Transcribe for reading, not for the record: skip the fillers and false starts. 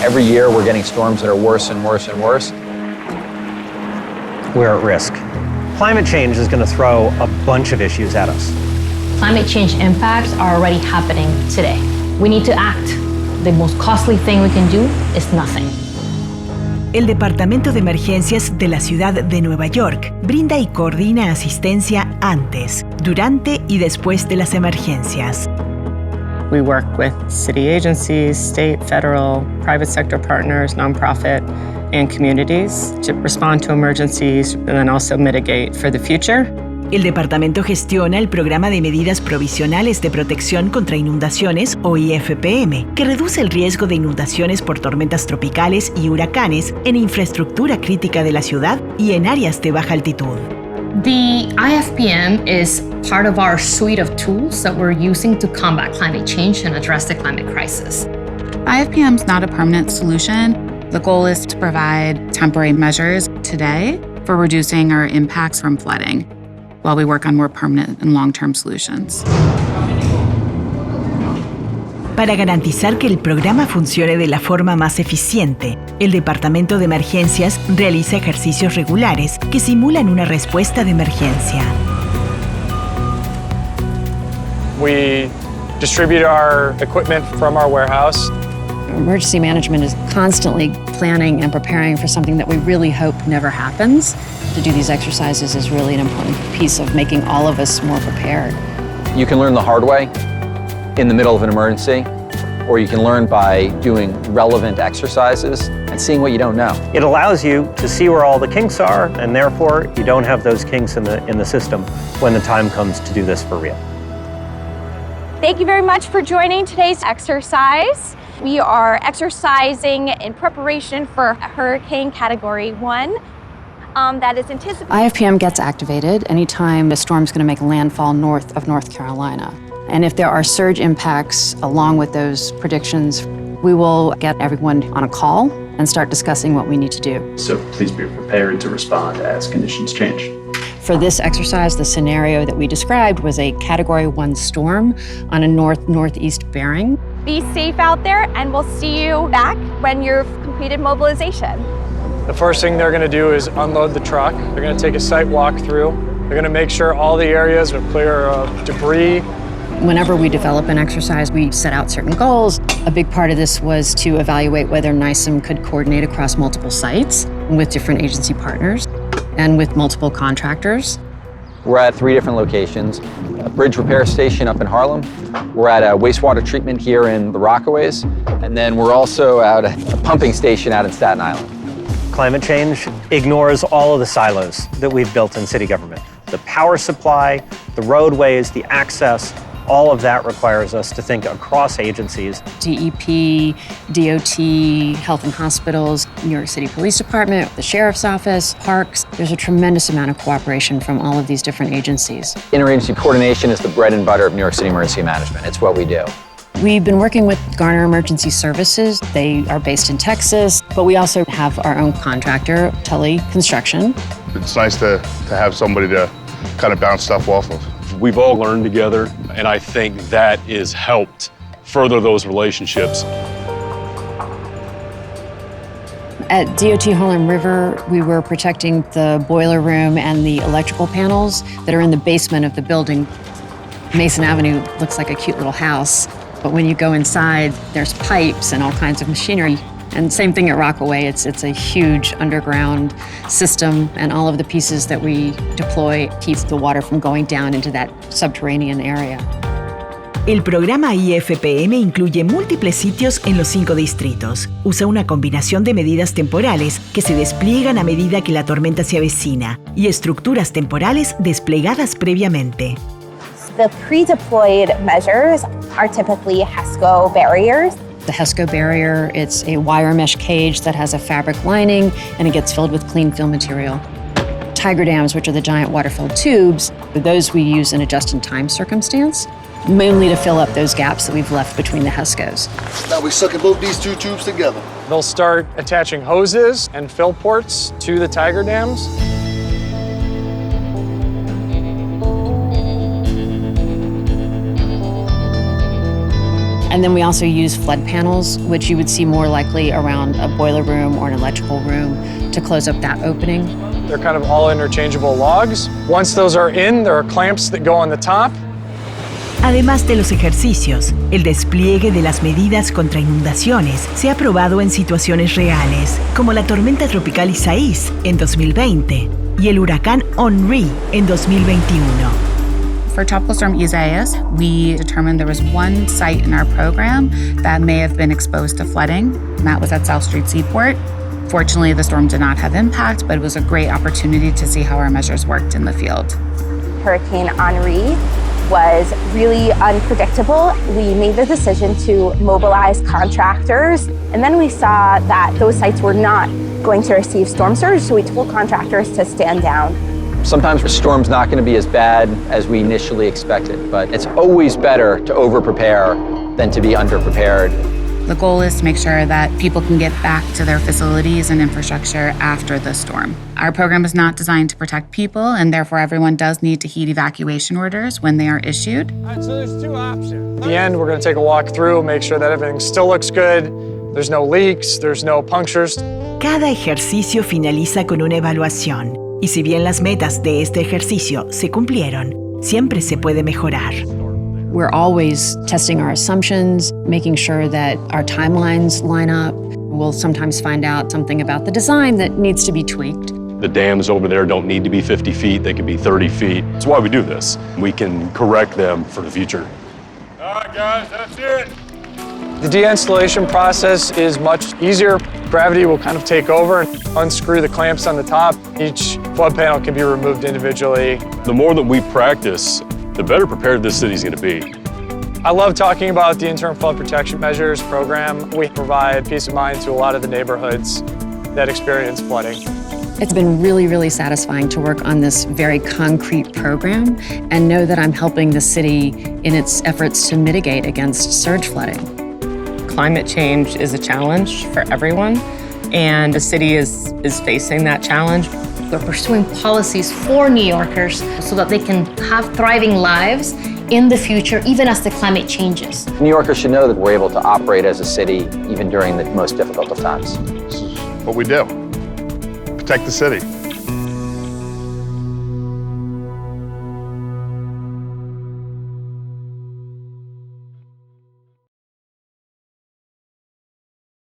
Every year we're getting storms that are worse and worse and worse. We're at risk. Climate change is going to throw a bunch of issues at us. Climate change impacts are already happening today. We need to act. The most costly thing we can do is nothing. El Departamento de Emergencias de la Ciudad de Nueva York brinda y coordina asistencia antes, durante y después de las emergencias. We work with city agencies, state, federal, private sector partners, nonprofit, and communities to respond to emergencies and then also mitigate for the future. El departamento gestiona el Programa de Medidas Provisionales de Protección contra Inundaciones, o IFPM, que reduce el riesgo de inundaciones por tormentas tropicales y huracanes en infraestructura crítica de la ciudad y en áreas de baja altitud. The IFPM is part of our suite of tools that we're using to combat climate change and address the climate crisis. IFPM is not a permanent solution. The goal is to provide temporary measures today for reducing our impacts from flooding, while we work on more permanent and long-term solutions. Para garantizar que el programa funcione de la forma más eficiente, el Departamento de Emergencias realiza ejercicios regulares que simulan una respuesta de emergencia. We distribute our equipment from our warehouse. Emergency management is constantly planning and preparing for something that we really hope never happens. To do these exercises is really an important piece of making all of us more prepared. You can learn the hard way in the middle of an emergency, or you can learn by doing relevant exercises and seeing what you don't know. It allows you to see where all the kinks are, and therefore you don't have those kinks in the system when the time comes to do this for real. Thank you very much for joining today's exercise. We are exercising in preparation for Hurricane Category 1. That is anticipated. IFPM gets activated anytime the storm's going to make landfall north of North Carolina. And if there are surge impacts along with those predictions, we will get everyone on a call and start discussing what we need to do. So please be prepared to respond as conditions change. For this exercise, the scenario that we described was a Category 1 storm on a north-northeast bearing. Be safe out there, and we'll see you back when you've completed mobilization. The first thing they're going to do is unload the truck. They're going to take a site walk through. They're going to make sure all the areas are clear of debris. Whenever we develop an exercise, we set out certain goals. A big part of this was to evaluate whether NYCEM could coordinate across multiple sites with different agency partners and with multiple contractors. We're at 3 different locations. A bridge repair station up in Harlem. We're at a wastewater treatment here in the Rockaways. And then we're also at a pumping station out in Staten Island. Climate change ignores all of the silos that we've built in city government. The power supply, the roadways, the access, all of that requires us to think across agencies. DEP, DOT, Health and Hospitals, New York City Police Department, the Sheriff's Office, Parks. There's a tremendous amount of cooperation from all of these different agencies. Interagency coordination is the bread and butter of New York City Emergency Management. It's what we do. We've been working with Garner Emergency Services. They are based in Texas, but we also have our own contractor, Tully Construction. It's nice to have somebody to kind of bounce stuff off of. We've all learned together, and I think that has helped further those relationships. At DOT Harlem River, we were protecting the boiler room and the electrical panels that are in the basement of the building. Mason Avenue looks like a cute little house, but when you go inside, there's pipes and all kinds of machinery. And same thing at Rockaway, it's a huge underground system, and all of the pieces that we deploy keep the water from going down into that subterranean area. El programa IFPM incluye múltiples sitios en los 5 distritos. Usa una combinación de medidas temporales que se despliegan a medida que la tormenta se avecina y estructuras temporales desplegadas previamente. The pre-deployed measures are typically HESCO barriers. The HESCO barrier, it's a wire mesh cage that has a fabric lining, and it gets filled with clean fill material. Tiger dams, which are the giant water-filled tubes, those we use in a just-in-time circumstance, mainly to fill up those gaps that we've left between the HESCOs. Now we're sucking both these 2 tubes together. They'll start attaching hoses and fill ports to the Tiger dams. And then we also use flood panels, which you would see more likely around a boiler room or an electrical room to close up that opening. They're kind of all interchangeable logs. Once those are in, there are clamps that go on the top. Además de los ejercicios, el despliegue de las medidas contra inundaciones se ha probado en situaciones reales, como la tormenta tropical Isaías en 2020 y el huracán Henri en 2021. For Tropical Storm Isaias, we determined there was one site in our program that may have been exposed to flooding, and that was at South Street Seaport. Fortunately, the storm did not have impact, but it was a great opportunity to see how our measures worked in the field. Hurricane Henri was really unpredictable. We made the decision to mobilize contractors, and then we saw that those sites were not going to receive storm surge, so we told contractors to stand down. Sometimes the storm's not going to be as bad as we initially expected, but it's always better to over-prepare than to be under-prepared. The goal is to make sure that people can get back to their facilities and infrastructure after the storm. Our program is not designed to protect people, and therefore everyone does need to heed evacuation orders when they are issued. All right, so there's two options. At the end, we're going to take a walk through, make sure that everything still looks good, there's no leaks, there's no punctures. Cada ejercicio finaliza con una evaluación, y si bien las metas de este ejercicio se cumplieron, siempre se puede mejorar. We're always testing our assumptions, making sure that our timelines line up. We'll sometimes find out something about the design that needs to be tweaked. The dams over there don't need to be 50 feet, they can be 30 feet. That's why we do this. We can correct them for the future. All right, guys, that's it. The de-installation process is much easier. Gravity will kind of take over and unscrew the clamps on the top. Each flood panel can be removed individually. The more that we practice, the better prepared this city's going to be. I love talking about the Interim Flood Protection Measures program. We provide peace of mind to a lot of the neighborhoods that experience flooding. It's been really, really satisfying to work on this very concrete program and know that I'm helping the city in its efforts to mitigate against surge flooding. Climate change is a challenge for everyone, and the city is facing that challenge. We're pursuing policies for New Yorkers so that they can have thriving lives in the future, even as the climate changes. New Yorkers should know that we're able to operate as a city even during the most difficult of times. This is what we do. Protect the city.